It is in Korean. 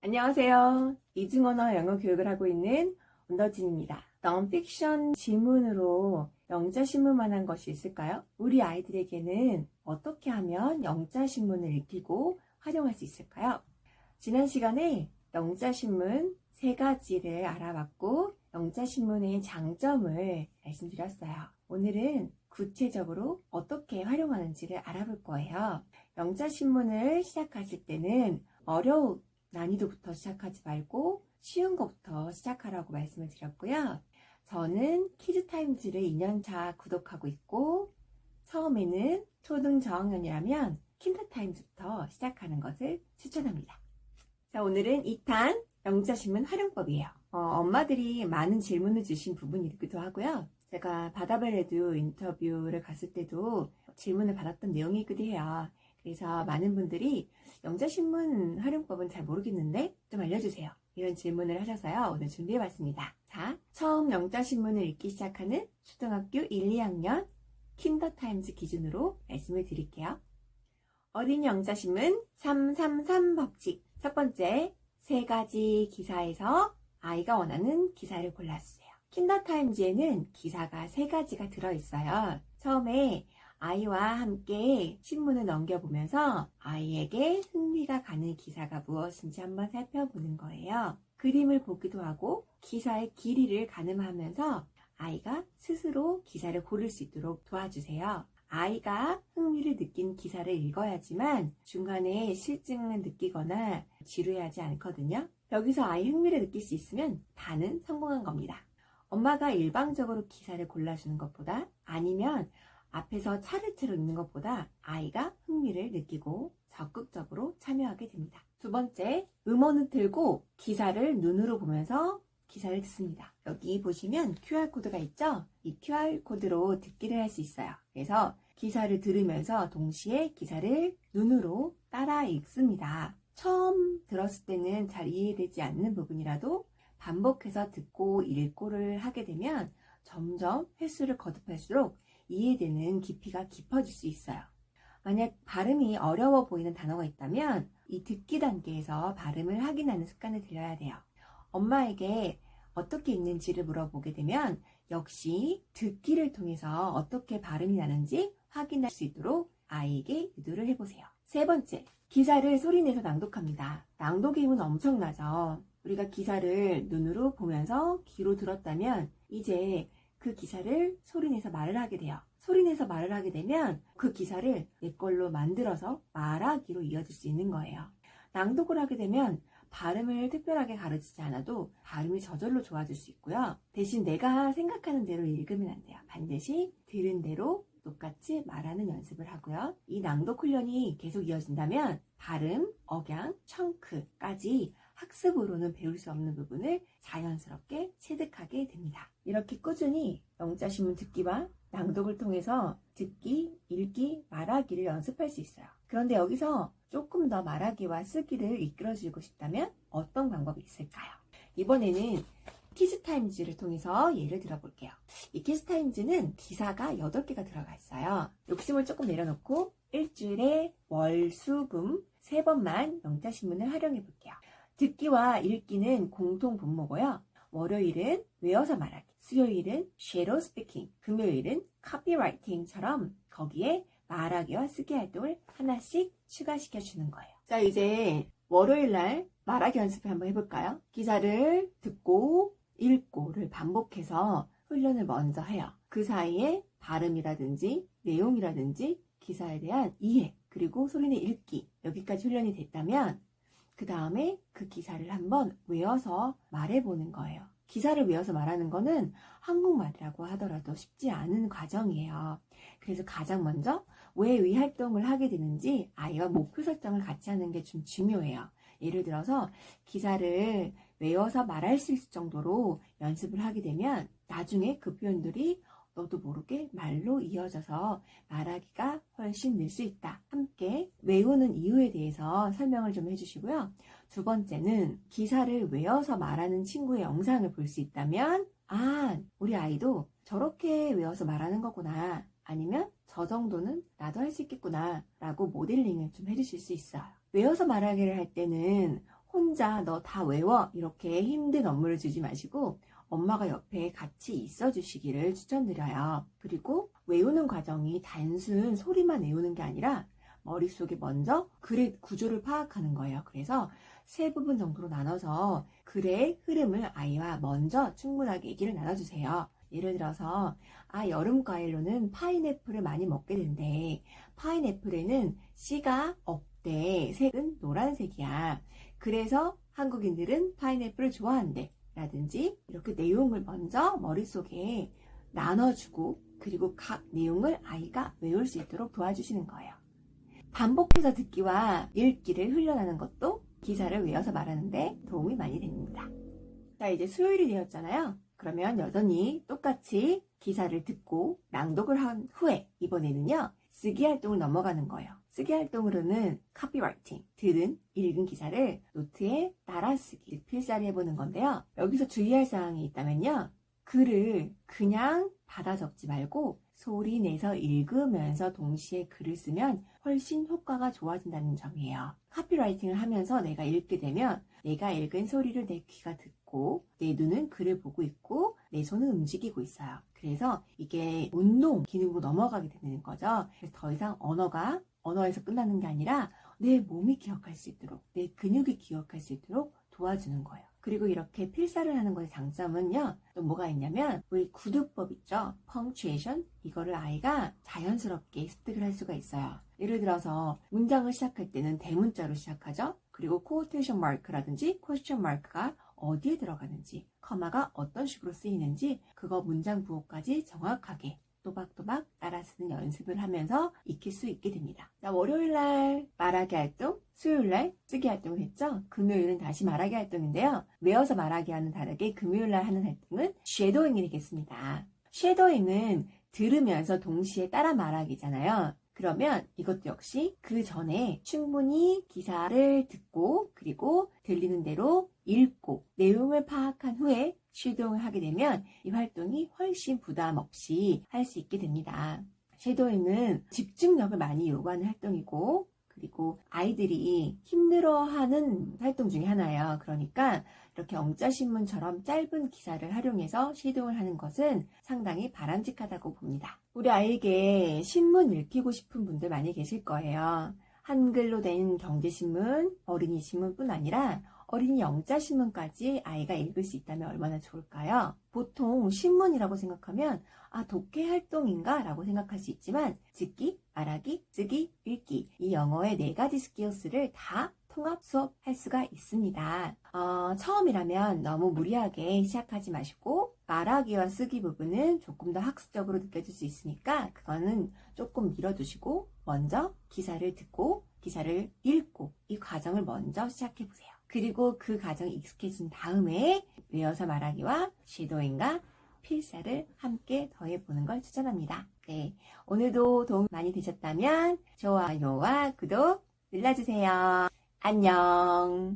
안녕하세요. 이중언어 영어 교육을 하고 있는 원더진입니다. 넌픽션 질문으로 영자신문만한 것이 있을까요? 우리 아이들에게는 어떻게 하면 영자신문을 익히고 활용할 수 있을까요? 지난 시간에 영자신문 3가지를 알아봤고 영자신문의 장점을 말씀드렸어요. 오늘은 구체적으로 어떻게 활용하는지를 알아볼 거예요. 영자신문을 시작하실 때는 어려운 난이도부터 시작하지 말고 쉬운 것부터 시작하라고 말씀을 드렸고요. 저는 키즈타임즈를 2년차 구독하고 있고 처음에는 초등 저학년이라면 킨더타임즈부터 시작하는 것을 추천합니다. 자, 오늘은 2탄 영자신문 활용법이에요. 엄마들이 많은 질문을 주신 부분이기도 하고요. 제가 바다벨레드 인터뷰를 갔을 때도 질문을 받았던 내용이기도 해요. 그래서 많은 분들이 영자신문 활용법은 잘 모르겠는데 좀 알려주세요. 이런 질문을 하셔서요. 오늘 준비해봤습니다. 자, 처음 영자신문을 읽기 시작하는 초등학교 1, 2학년 킨더타임즈 기준으로 말씀을 드릴게요. 어린이 영자신문 333 법칙. 첫 번째, 3가지 기사에서 아이가 원하는 기사를 골라주세요. 킨더타임즈에는 기사가 3가지가 들어있어요. 처음에 아이와 함께 신문을 넘겨보면서 아이에게 흥미가 가는 기사가 무엇인지 한번 살펴보는 거예요. 그림을 보기도 하고 기사의 길이를 가늠하면서 아이가 스스로 기사를 고를 수 있도록 도와주세요. 아이가 흥미를 느낀 기사를 읽어야지만 중간에 실증을 느끼거나 지루해하지 않거든요. 여기서 아이 흥미를 느낄 수 있으면 반은 성공한 겁니다. 엄마가 일방적으로 기사를 골라주는 것보다 아니면 앞에서 차례차례 읽는 것보다 아이가 흥미를 느끼고 적극적으로 참여하게 됩니다. 두 번째, 음원을 틀고 기사를 눈으로 보면서 기사를 듣습니다. 여기 보시면 QR코드가 있죠? 이 QR코드로 듣기를 할 수 있어요. 그래서 기사를 들으면서 동시에 기사를 눈으로 따라 읽습니다. 처음 들었을 때는 잘 이해되지 않는 부분이라도 반복해서 듣고 읽고를 하게 되면 점점 횟수를 거듭할수록 이해되는 깊이가 깊어질 수 있어요. 만약 발음이 어려워 보이는 단어가 있다면 이 듣기 단계에서 발음을 확인하는 습관을 들여야 돼요. 엄마에게 어떻게 읽는지를 물어보게 되면 역시 듣기를 통해서 어떻게 발음이 나는지 확인할 수 있도록 아이에게 유도를 해보세요. 세 번째, 기사를 소리내서 낭독합니다. 낭독의 힘은 엄청나죠. 우리가 기사를 눈으로 보면서 귀로 들었다면 이제 그 기사를 소리내서 말을 하게 돼요. 소리내서 말을 하게 되면 그 기사를 내 걸로 만들어서 말하기로 이어질 수 있는 거예요. 낭독을 하게 되면 발음을 특별하게 가르치지 않아도 발음이 저절로 좋아질 수 있고요. 대신 내가 생각하는 대로 읽으면 안 돼요. 반드시 들은 대로 똑같이 말하는 연습을 하고요. 이 낭독 훈련이 계속 이어진다면 발음, 억양, 청크까지 학습으로는 배울 수 없는 부분을 자연스럽게 체득하게 됩니다. 이렇게 꾸준히 영자신문 듣기와 낭독을 통해서 듣기, 읽기, 말하기를 연습할 수 있어요. 그런데 여기서 조금 더 말하기와 쓰기를 이끌어주고 싶다면 어떤 방법이 있을까요? 이번에는 키즈타임즈를 통해서 예를 들어볼게요. 이 키즈타임즈는 기사가 8개가 들어가 있어요. 욕심을 조금 내려놓고 일주일에 월, 수, 금 3번만 영자신문을 활용해 볼게요. 듣기와 읽기는 공통 분모고요. 월요일은 외워서 말하기, 수요일은 shadow speaking, 금요일은 copywriting처럼 거기에 말하기와 쓰기 활동을 하나씩 추가시켜 주는 거예요. 자, 이제 월요일날 말하기 연습을 한번 해볼까요? 기사를 듣고 읽고를 반복해서 훈련을 먼저 해요. 그 사이에 발음이라든지 내용이라든지 기사에 대한 이해, 그리고 소리내 읽기, 여기까지 훈련이 됐다면 그 다음에 그 기사를 한번 외워서 말해보는 거예요. 기사를 외워서 말하는 거는 한국말이라고 하더라도 쉽지 않은 과정이에요. 그래서 가장 먼저 왜 이 활동을 하게 되는지 아이와 목표 설정을 같이 하는 게 좀 중요해요. 예를 들어서 기사를 외워서 말할 수 있을 정도로 연습을 하게 되면 나중에 그 표현들이 너도 모르게 말로 이어져서 말하기가 훨씬 늘 수 있다. 함께 외우는 이유에 대해서 설명을 좀 해주시고요. 두 번째는 기사를 외워서 말하는 친구의 영상을 볼 수 있다면 우리 아이도 저렇게 외워서 말하는 거구나. 아니면 저 정도는 나도 할 수 있겠구나 라고 모델링을 좀 해주실 수 있어요. 외워서 말하기를 할 때는 혼자 너 다 외워 이렇게 힘든 업무를 주지 마시고 엄마가 옆에 같이 있어 주시기를 추천드려요. 그리고 외우는 과정이 단순 소리만 외우는 게 아니라 머릿속에 먼저 글의 구조를 파악하는 거예요. 그래서 세 부분 정도로 나눠서 글의 흐름을 아이와 먼저 충분하게 얘기를 나눠주세요. 예를 들어서 여름 과일로는 파인애플을 많이 먹게 된대. 파인애플에는 씨가 없대. 색은 노란색이야. 그래서 한국인들은 파인애플을 좋아한대. 라든지 이렇게 내용을 먼저 머릿속에 나눠주고 그리고 각 내용을 아이가 외울 수 있도록 도와주시는 거예요. 반복해서 듣기와 읽기를 훈련하는 것도 기사를 외워서 말하는데 도움이 많이 됩니다. 자, 이제 수요일이 되었잖아요. 그러면 여전히 똑같이 기사를 듣고 낭독을 한 후에 이번에는요. 쓰기 활동을 넘어가는 거예요. 쓰기 활동으로는 copywriting, 들은, 읽은 기사를 노트에 따라쓰기, 필사를 해보는 건데요. 여기서 주의할 사항이 있다면요. 글을 그냥 받아 적지 말고 소리 내서 읽으면서 동시에 글을 쓰면 훨씬 효과가 좋아진다는 점이에요. 카피라이팅을 하면서 내가 읽게 되면 내가 읽은 소리를 내 귀가 듣고 내 눈은 글을 보고 있고 내 손은 움직이고 있어요. 그래서 이게 운동 기능으로 넘어가게 되는 거죠. 그래서 더 이상 언어에서 끝나는 게 아니라 내 몸이 기억할 수 있도록 내 근육이 기억할 수 있도록 도와주는 거예요. 그리고 이렇게 필사를 하는 것의 장점은요. 또 뭐가 있냐면 우리 구두법 있죠. punctuation 이거를 아이가 자연스럽게 습득을 할 수가 있어요. 예를 들어서 문장을 시작할 때는 대문자로 시작하죠. 그리고 quotation mark라든지 question mark가 어디에 들어가는지 커마가 어떤 식으로 쓰이는지 그거 문장 부호까지 정확하게 또박또박 따라 쓰는 연습을 하면서 익힐 수 있게 됩니다. 자, 월요일날 말하기 활동, 수요일날 쓰기 활동을 했죠. 금요일은 다시 말하기 활동인데요. 외워서 말하기와는 다르게 금요일날 하는 활동은 쉐도잉이 되겠습니다. 쉐도잉은 들으면서 동시에 따라 말하기잖아요. 그러면 이것도 역시 그 전에 충분히 기사를 듣고 그리고 들리는 대로 읽고 내용을 파악한 후에 쉐도잉을 하게 되면 이 활동이 훨씬 부담 없이 할 수 있게 됩니다. 쉐도잉은 집중력을 많이 요구하는 활동이고 그리고 아이들이 힘들어하는 활동 중에 하나예요. 그러니까 이렇게 영자신문처럼 짧은 기사를 활용해서 쉐도잉을 하는 것은 상당히 바람직하다고 봅니다. 우리 아이에게 신문 읽히고 싶은 분들 많이 계실 거예요. 한글로 된 경제신문, 어린이신문뿐 아니라 어린이 영자신문까지 아이가 읽을 수 있다면 얼마나 좋을까요? 보통 신문이라고 생각하면 독해 활동인가? 라고 생각할 수 있지만 듣기, 말하기, 쓰기, 읽기 이 영어의 4가지 스킬스를 다 통합 수업할 수가 있습니다. 처음이라면 너무 무리하게 시작하지 마시고 말하기와 쓰기 부분은 조금 더 학습적으로 느껴질 수 있으니까 그거는 조금 미뤄두시고 먼저 기사를 듣고 기사를 읽고 이 과정을 먼저 시작해보세요. 그리고 그 과정이 익숙해진 다음에 외워서 말하기와 쉐도잉과 필사를 함께 더해보는 걸 추천합니다. 네, 오늘도 도움 많이 되셨다면 좋아요와 구독 눌러주세요. 안녕.